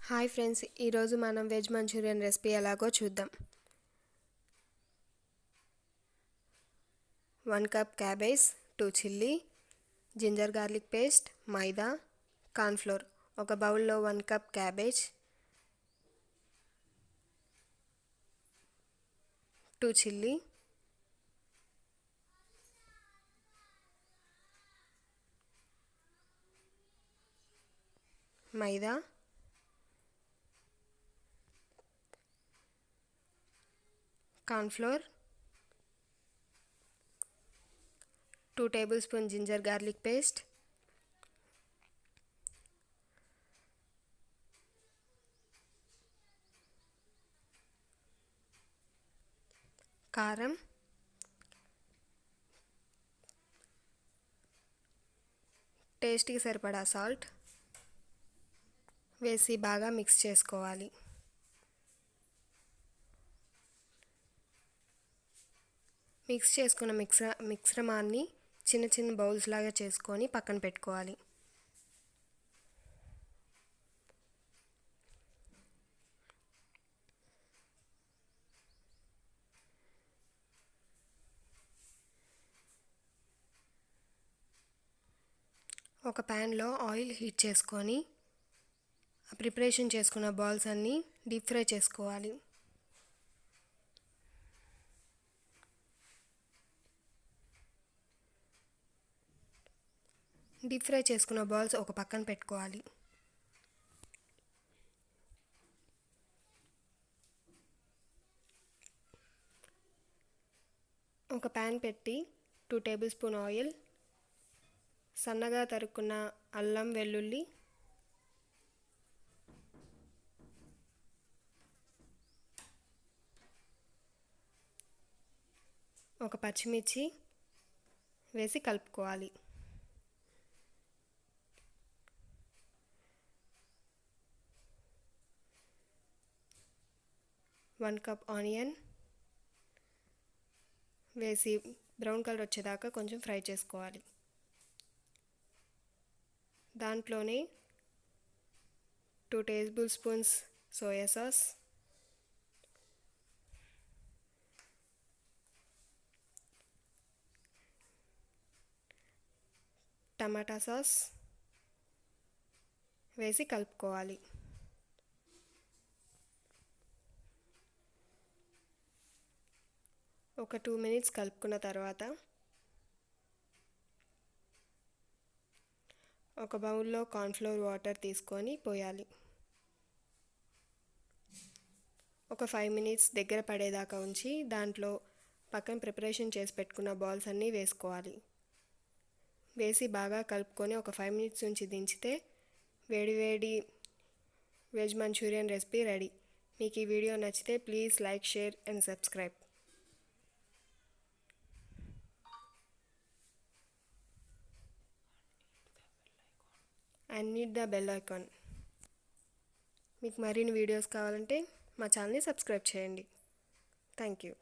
Hi friends, ఈరోజు మనం veg Manchurian recipe ఎలాగో చూద్దాం. 1 cup cabbage, 2 chilli, ginger garlic paste, maida, cornflour. ఒక బౌల్లో 1 cup cabbage, 2 chilli, maida, cornflour, 2 tablespoon ginger garlic paste, కారం, టేస్ట్కి సరిపడా సాల్ట్ వేసి బాగా మిక్స్ చేసుకోవాలి. మిక్స్ చేసుకున్న మిశ్రమాన్ని చిన్న చిన్న బౌల్స్ లాగా చేసుకొని పక్కన పెట్టుకోవాలి. ఒక ప్యాన్లో ఆయిల్ హీట్ చేసుకొని ప్రిపరేషన్ చేసుకున్న బాల్స్ అన్నీ డీప్ ఫ్రై చేసుకోవాలి. డీప్ ఫ్రై చేసుకున్న బాల్స్ ఒక పక్కన పెట్టుకోవాలి. ఒక ప్యాన్ పెట్టి 2 టేబుల్ స్పూన్ ఆయిల్, సన్నగా తరుక్కున్న అల్లం వెల్లుల్లి, ఒక పచ్చిమిర్చి వేసి కలుపుకోవాలి. వన్ కప్ ఆనియన్ వేసి బ్రౌన్ కలర్ వచ్చేదాకా కొంచెం ఫ్రై చేసుకోవాలి. దాంట్లోనే 2 టేబుల్ స్పూన్స్ సోయా సాస్, టమాటా సాస్ వేసి కలుపుకోవాలి. ఒక 2 మినిట్స్ కలుపుకున్న తర్వాత ఒక బౌల్లో కార్న్ఫ్లోర్ వాటర్ తీసుకొని పోయాలి. ఒక 5 మినిట్స్ దగ్గర పడేదాకా ఉంచి దాంట్లో పక్కన ప్రిపరేషన్ చేసి పెట్టుకున్న బాల్స్ అన్నీ వేసుకోవాలి. వేసి బాగా కలుపుకొని ఒక 5 మినిట్స్ ఉంచి దించితే వేడివేడి వెజ్ మంచూరియన్ రెసిపీ రెడీ. మీకు ఈ వీడియో నచ్చితే please like, share and subscribe. And need the bell icon. మీకు మరిన్ని వీడియోస్ కావాలంటే మా ఛానల్ని సబ్స్క్రైబ్ చేయండి. Thank you.